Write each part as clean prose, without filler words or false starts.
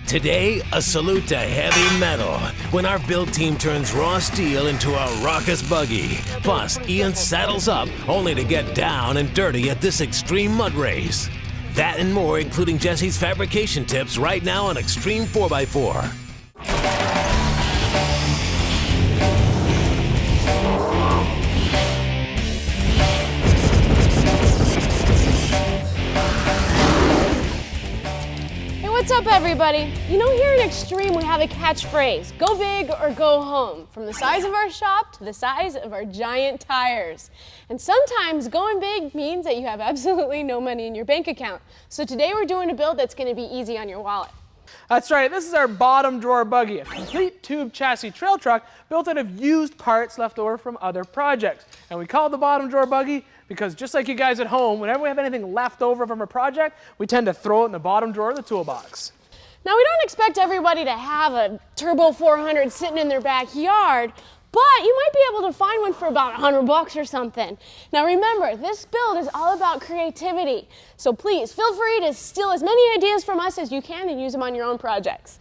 Today, a salute to heavy metal when our build team turns raw steel into a raucous buggy. Plus, Ian saddles up only to get down and dirty at this extreme mud race. That and more, including Jessi's fabrication tips right now on Xtreme 4x4. What's up, everybody? You know, here in Xtreme we have a catchphrase, go big or go home. From the size of our shop to the size of our giant tires. And sometimes going big means that you have absolutely no money in your bank account. So today we're doing a build that's going to be easy on your wallet. That's right, this is our bottom drawer buggy, a complete tube chassis trail truck built out of used parts left over from other projects. And we call it the bottom drawer buggy because just like you guys at home, whenever we have anything left over from a project, we tend to throw it in the bottom drawer of the toolbox. Now, we don't expect everybody to have a Turbo 400 sitting in their backyard, but you might be able to find one for about $100 or something. Now remember, this build is all about creativity. So please, feel free to steal as many ideas from us as you can and use them on your own projects.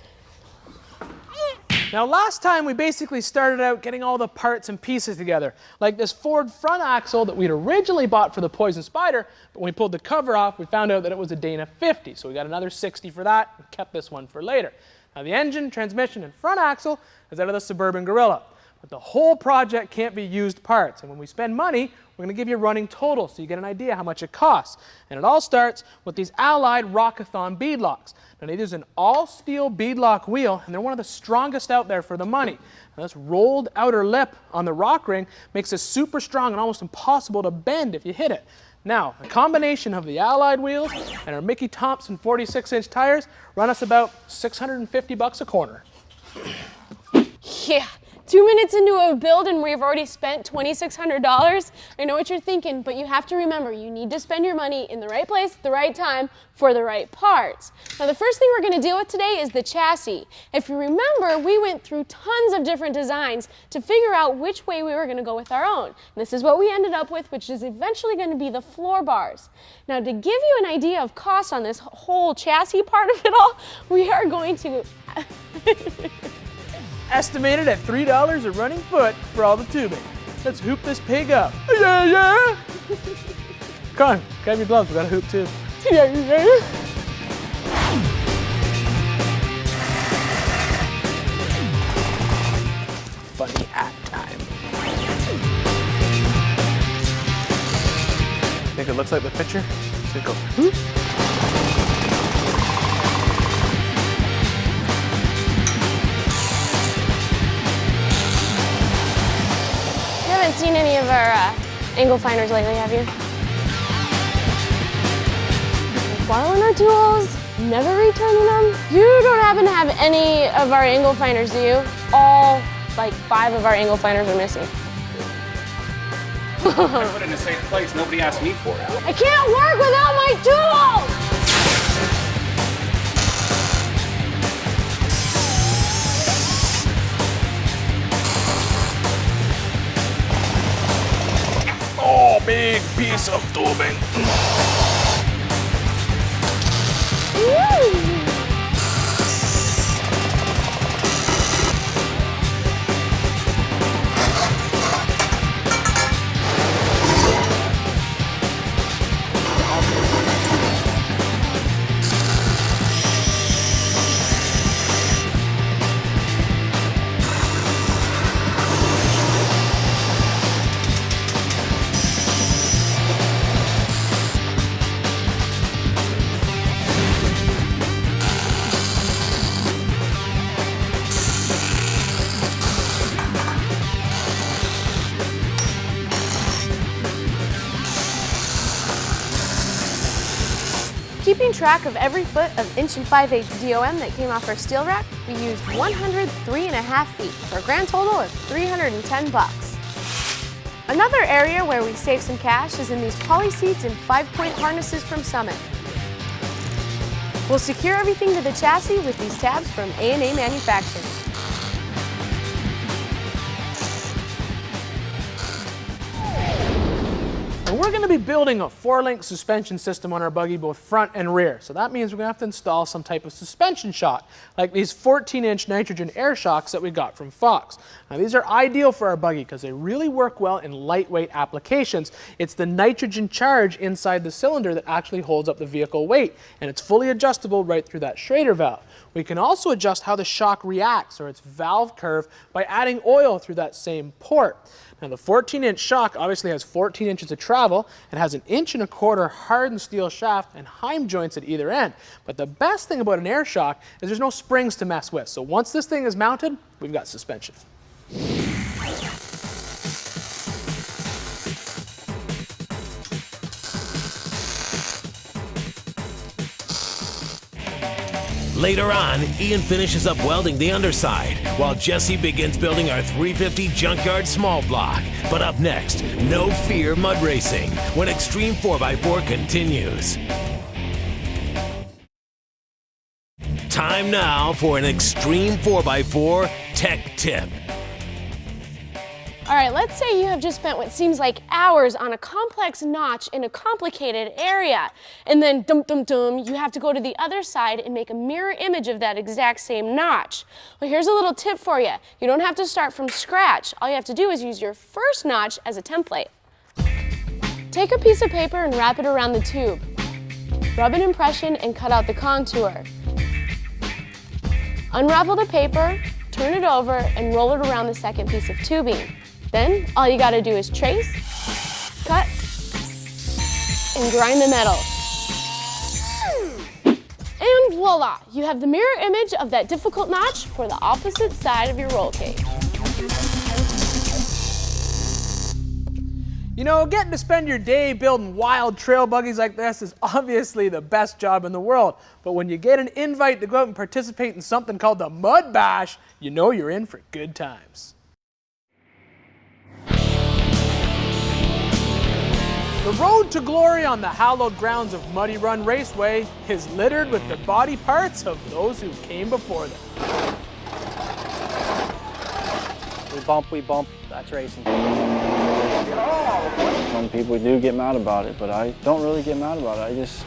Now last time we basically started out getting all the parts and pieces together, like this Ford front axle that we'd originally bought for the Poison Spider, but when we pulled the cover off, we found out that it was a Dana 50, so we got another 60 for that and kept this one for later. Now the engine, transmission, and front axle is out of the Suburban Gorilla. But the whole project can't be used parts, and when we spend money, we're going to give you a running total so you get an idea how much it costs. And it all starts with these Allied Rockathon beadlocks. Now they use an all-steel beadlock wheel, and they're one of the strongest out there for the money. Now, this rolled outer lip on the rock ring makes it super strong and almost impossible to bend if you hit it. Now, a combination of the Allied wheels and our Mickey Thompson 46-inch tires run us about $650 a corner. Yeah. 2 minutes into a build and we've already spent $2,600. I know what you're thinking, but you have to remember, you need to spend your money in the right place, at the right time, for the right parts. Now the first thing we're gonna deal with today is the chassis. If you remember, we went through tons of different designs to figure out which way we were gonna go with our own. And this is what we ended up with, which is eventually gonna be the floor bars. Now to give you an idea of cost on this whole chassis part of it all, we are going to Estimated at $3 a running foot for all the tubing. Let's hoop this pig up. Yeah, yeah! Come on, grab your gloves, we got a hoop too. Yeah, yeah. Funny at time. Think it looks like the picture? So it goes whoop. You haven't seen any of our angle finders lately, have you? Borrowing our tools, never returning them. You don't happen to have any of our angle finders, do you? All, like 5 of our angle finders are missing. I put it in a safe place, nobody asked me for it. I can't work without my tools! Oh, big piece of tubing. Keeping track of every foot of 1 5/8 DOM that came off our steel rack, we used 103.5 feet for a grand total of $310. Another area where we save some cash is in these poly seats and 5-point harnesses from Summit. We'll secure everything to the chassis with these tabs from A&A Manufacturing. And we're going to be building a 4-link suspension system on our buggy, both front and rear. So that means we're going to have to install some type of suspension shock, like these 14-inch nitrogen air shocks that we got from Fox. Now these are ideal for our buggy because they really work well in lightweight applications. It's the nitrogen charge inside the cylinder that actually holds up the vehicle weight, and it's fully adjustable right through that Schrader valve. We can also adjust how the shock reacts, or its valve curve, by adding oil through that same port. Now the 14-inch shock obviously has 14 inches of travel. It has an 1.25 inch hardened steel shaft and Heim joints at either end. But the best thing about an air shock is there's no springs to mess with. So once this thing is mounted, we've got suspension. Later on, Ian finishes up welding the underside, while Jessi begins building our 350 junkyard small block. But up next, no fear mud racing, when Xtreme 4x4 continues. Time now for an Xtreme 4x4 tech tip. All right, let's say you have just spent what seems like hours on a complex notch in a complicated area, and then you have to go to the other side and make a mirror image of that exact same notch. Well, here's a little tip for you. You don't have to start from scratch. All you have to do is use your first notch as a template. Take a piece of paper and wrap it around the tube. Rub an impression and cut out the contour. Unravel the paper, turn it over, and roll it around the second piece of tubing. Then, all you gotta do is trace, cut, and grind the metal. And voila, you have the mirror image of that difficult notch for the opposite side of your roll cage. You know, getting to spend your day building wild trail buggies like this is obviously the best job in the world. But when you get an invite to go out and participate in something called the Mud Bash, you know you're in for good times. The road to glory on the hallowed grounds of muddy Run Raceway is littered with the body parts of those who came before them. We bump, that's racing. Some people do get mad about it, but I don't really get mad about it. I just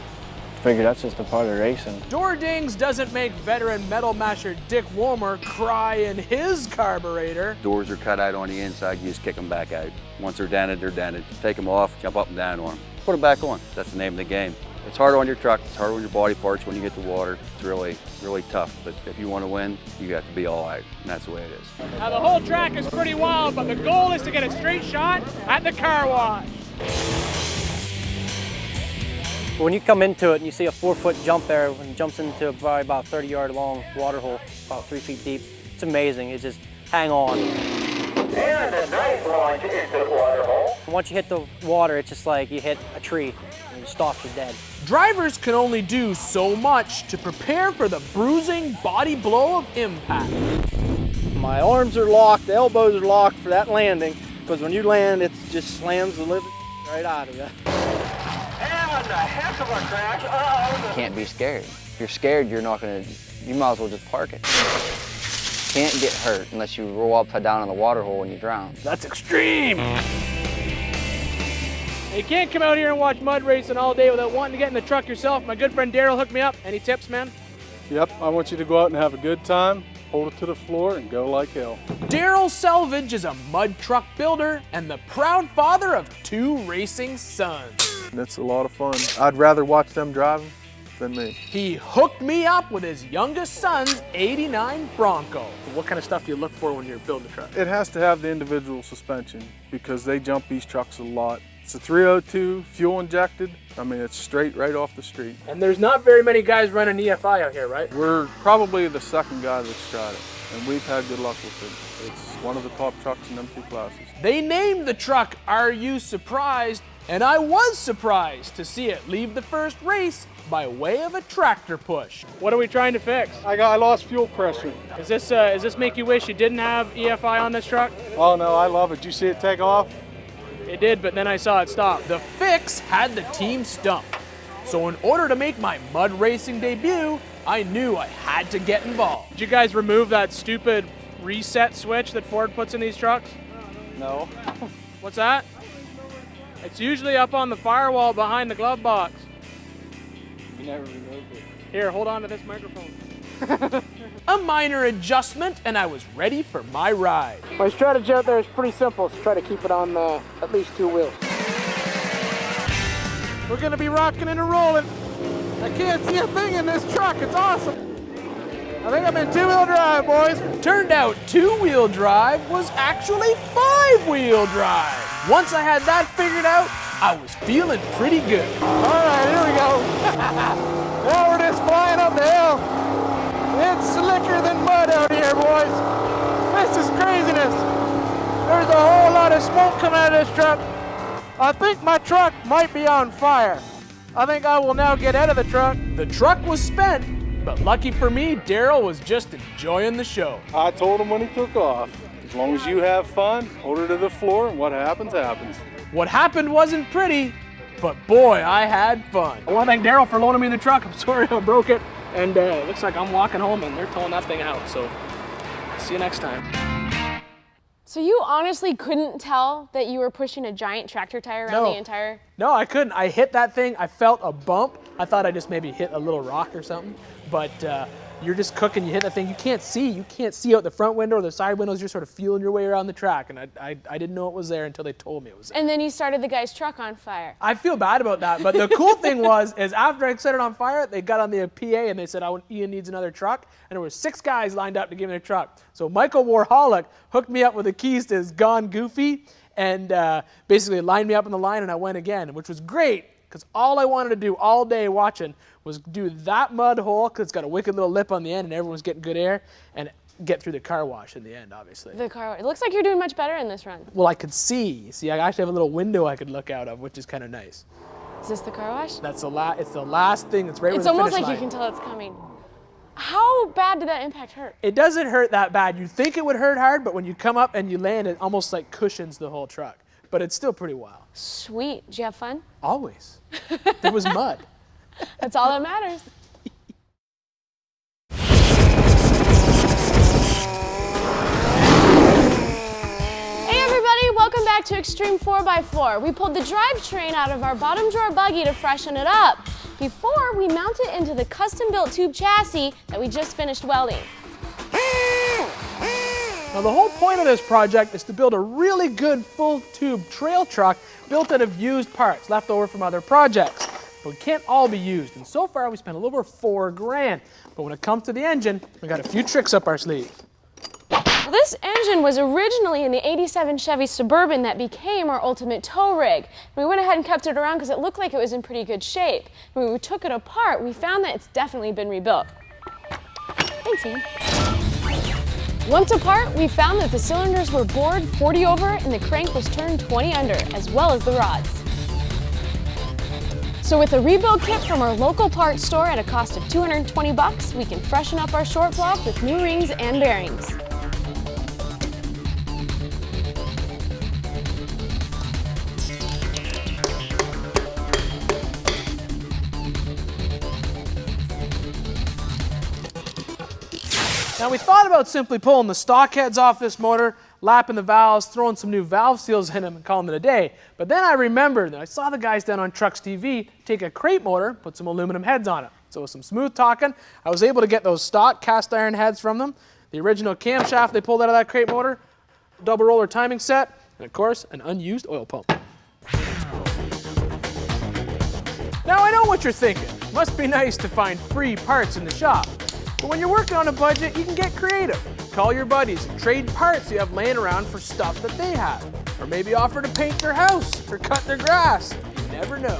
figure that's just a part of racing. Door dings doesn't make veteran metal masher Dick Woomer cry in his carburetor. Doors are cut out on the inside, you just kick them back out. Once they're dented, they're dented. Take them off, jump up and down on them. Put them back on. That's the name of the game. It's hard on your truck, it's hard on your body parts when you get to water. It's really, really tough, but if you want to win, you have to be all out, and that's the way it is. Now the whole track is pretty wild, but the goal is to get a straight shot at the car wash. When you come into it and you see a 4-foot jump there and jumps into probably about 30-yard long water hole, about 3 feet deep, it's amazing. It's just hang on. And a nice launch into the water hole. Once you hit the water, it's just like you hit a tree and you stop, you're dead. Drivers can only do so much to prepare for the bruising body blow of impact. My arms are locked, the elbows are locked for that landing, because when you land, it just slams the living right out of you. And a heck of a crash. You can't be scared. If you're scared, you might as well just park it. You can't get hurt unless you roll upside down in the water hole and you drown. That's extreme! You can't come out here and watch mud racing all day without wanting to get in the truck yourself. My good friend Daryl hooked me up. Any tips, man? Yep, I want you to go out and have a good time, hold it to the floor, and go like hell. Daryl Selvage is a mud truck builder and the proud father of 2 racing sons. That's a lot of fun. I'd rather watch them drive than me. He hooked me up with his youngest son's '89 Bronco. What kind of stuff do you look for when you're building a truck? It has to have the individual suspension because they jump these trucks a lot. It's a 302, fuel injected. I mean, it's straight right off the street. And there's not very many guys running EFI out here, right? We're probably the second guy that's tried it, and we've had good luck with it. It's one of the top trucks in them 2 classes. They named the truck Are You Surprised? And I was surprised to see it leave the first race by way of a tractor push. What are we trying to fix? I lost fuel pressure. Does this make you wish you didn't have EFI on this truck? Oh no, I love it. Did you see it take off? It did, but then I saw it stop. The fix had the team stumped. So in order to make my mud racing debut, I knew I had to get involved. Did you guys remove that stupid reset switch that Ford puts in these trucks? No. What's that? It's usually up on the firewall behind the glove box. You never removed it. Here, hold on to this microphone. A minor adjustment, and I was ready for my ride. My strategy out there is pretty simple. Is try to keep it on at least 2 wheels. We're gonna be rocking and rolling. I can't see a thing in this truck. It's awesome. I think I'm in 2-wheel drive, boys. Turned out 2-wheel drive was actually 5-wheel drive. Once I had that figured out, I was feeling pretty good. All right, here we go. Now we're just flying up the hill. It's slicker than mud out here, boys. This is craziness. There's a whole lot of smoke coming out of this truck. I think my truck might be on fire. I think I will now get out of the truck. The truck was spent, but lucky for me, Daryl was just enjoying the show. I told him when he took off, as long as you have fun, hold her to the floor, and what happens, happens. What happened wasn't pretty, but boy, I had fun. I want to thank Daryl for loaning me the truck. I'm sorry I broke it. And it looks like I'm walking home and they're towing that thing out. So see you next time. So you honestly couldn't tell that you were pushing a giant tractor tire around the entire... No, I couldn't. I hit that thing. I felt a bump. I thought I just maybe hit a little rock or something. But you're just cooking. You hit that thing. You can't see. You can't see out the front window or the side windows. You're sort of feeling your way around the track. And I didn't know it was there until they told me it was there. And then you started the guy's truck on fire. I feel bad about that. But the cool thing is after I set it on fire, they got on the PA and they said, Ian needs another truck. And there were 6 guys lined up to give me a truck. So Michael Warholic hooked me up with the keys to his Gone Goofy and basically lined me up in the line, and I went again, which was great because all I wanted to do all day watching was do that mud hole, because it's got a wicked little lip on the end and everyone's getting good air, and get through the car wash in the end, obviously. The car wash. It looks like you're doing much better in this run. Well, I could see. See, I actually have a little window I could look out of, which is kind of nice. Is this the car wash? That's it's the last thing. It's right where the finish line. It's almost like you can tell it's coming. How bad did that impact hurt? It doesn't hurt that bad. You think it would hurt hard, but when you come up and you land, it almost like cushions the whole truck. But it's still pretty wild. Sweet. Did you have fun? Always. There was mud. That's all that matters. Hey everybody, welcome back to Xtreme 4x4. We pulled the drivetrain out of our bottom drawer buggy to freshen it up before we mount it into the custom-built tube chassis that we just finished welding. Now the whole point of this project is to build a really good full tube trail truck built out of used parts left over from other projects. But it can't all be used, and so far we spent a little over $4 grand. But when it comes to the engine, we got a few tricks up our sleeve. Well, this engine was originally in the '87 Chevy Suburban that became our ultimate tow rig. We went ahead and kept it around because it looked like it was in pretty good shape. When we took it apart, we found that it's definitely been rebuilt. Thanks, Ian. Once apart, we found that the cylinders were bored 40 over and the crank was turned 20 under, as well as the rods. So with a rebuild kit from our local parts store at a cost of $220, we can freshen up our short block with new rings and bearings. Now we thought about simply pulling the stock heads off this motor, lapping the valves, throwing some new valve seals in them and calling it a day. But then I remembered that I saw the guys down on Trucks TV take a crate motor, put some aluminum heads on it. So with some smooth talking, I was able to get those stock cast iron heads from them, the original camshaft they pulled out of that crate motor, double roller timing set, and of course, an unused oil pump. Now I know what you're thinking. Must be nice to find free parts in the shop. But when you're working on a budget, you can get creative. Call your buddies and trade parts you have laying around for stuff that they have. Or maybe offer to paint their house or cut their grass. You never know.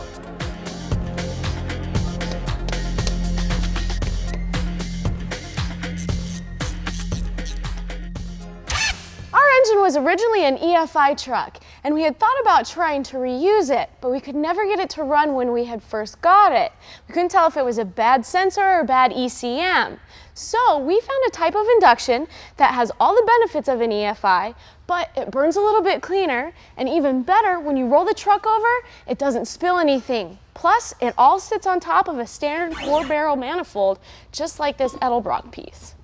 Our engine was originally an EFI truck, and we had thought about trying to reuse it, but we could never get it to run when we had first got it. We couldn't tell if it was a bad sensor or bad ECM. So we found a type of induction that has all the benefits of an EFI, but it burns a little bit cleaner, and even better, when you roll the truck over, it doesn't spill anything. Plus, it all sits on top of a standard 4-barrel manifold, just like this Edelbrock piece.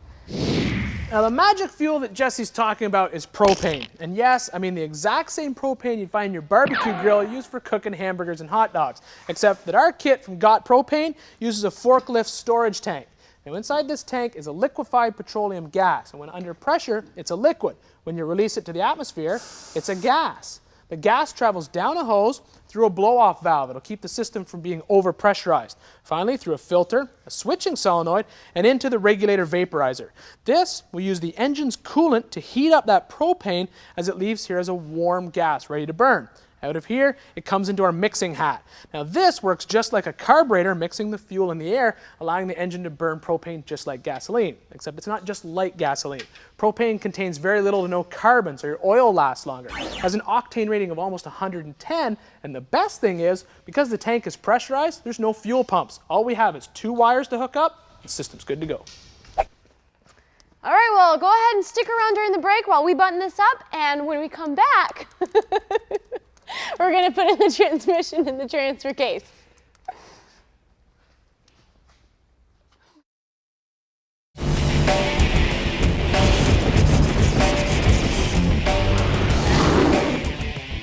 Now the magic fuel that Jessi's talking about is propane. And yes, I mean the exact same propane you find in your barbecue grill used for cooking hamburgers and hot dogs. Except that our kit from Got Propane uses a forklift storage tank. Now inside this tank is a liquefied petroleum gas. And when under pressure, it's a liquid. When you release it to the atmosphere, it's a gas. The gas travels down a hose through a blow-off valve. It'll keep the system from being overpressurized. Finally, through a filter, a switching solenoid, and into the regulator vaporizer. This will use the engine's coolant to heat up that propane as it leaves here as a warm gas ready to burn. Out of here, it comes into our mixing hat. Now this works just like a carburetor mixing the fuel in the air, allowing the engine to burn propane just like gasoline. Except it's not just like gasoline. Propane contains very little to no carbon, so your oil lasts longer. It has an octane rating of almost 110, and the best thing is, because the tank is pressurized, there's no fuel pumps. All we have is 2 wires to hook up, the system's good to go. All right, well, go ahead and stick around during the break while we button this up, and when we come back, we're going to put in the transmission in the transfer case.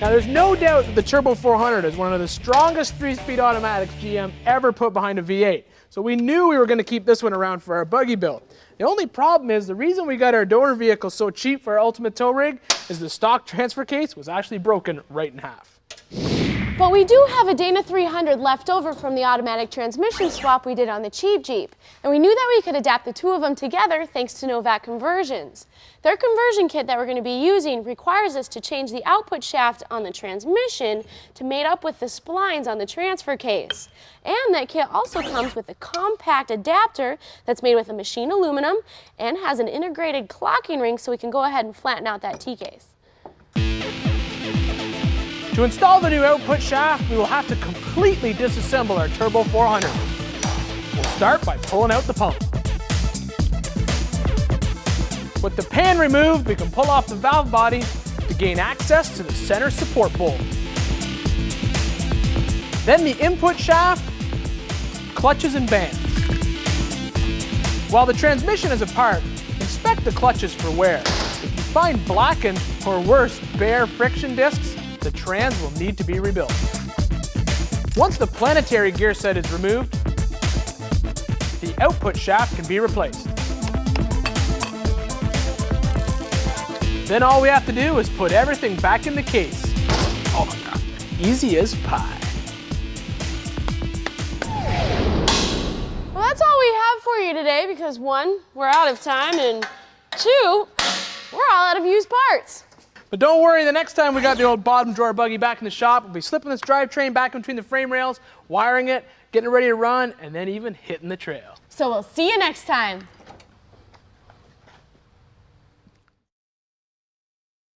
Now there's no doubt that the Turbo 400 is one of the strongest 3-speed automatics GM ever put behind a V8. So we knew we were going to keep this one around for our buggy build. The only problem is the reason we got our donor vehicle so cheap for our ultimate tow rig is the stock transfer case was actually broken right in half. But we do have a Dana 300 left over from the automatic transmission swap we did on the cheap Jeep. And we knew that we could adapt the 2 of them together thanks to Novak Conversions. Their conversion kit that we're going to be using requires us to change the output shaft on the transmission to mate up with the splines on the transfer case. And that kit also comes with a compact adapter that's made with a machined aluminum and has an integrated clocking ring so we can go ahead and flatten out that T-case. To install the new output shaft, we will have to completely disassemble our Turbo 400. We'll start by pulling out the pump. With the pan removed, we can pull off the valve body to gain access to the center support bolt. Then the input shaft, clutches and bands. While the transmission is apart, inspect the clutches for wear. If you find blackened or worse, bare friction discs, the trans will need to be rebuilt. Once the planetary gear set is removed, the output shaft can be replaced. Then all we have to do is put everything back in the case. Oh my God, easy as pie. Well, that's all we have for you today because 1, we're out of time, and 2, we're all out of used parts. But don't worry, the next time we got the old bottom drawer buggy back in the shop, we'll be slipping this drivetrain back between the frame rails, wiring it, getting it ready to run, and then even hitting the trail. So we'll see you next time.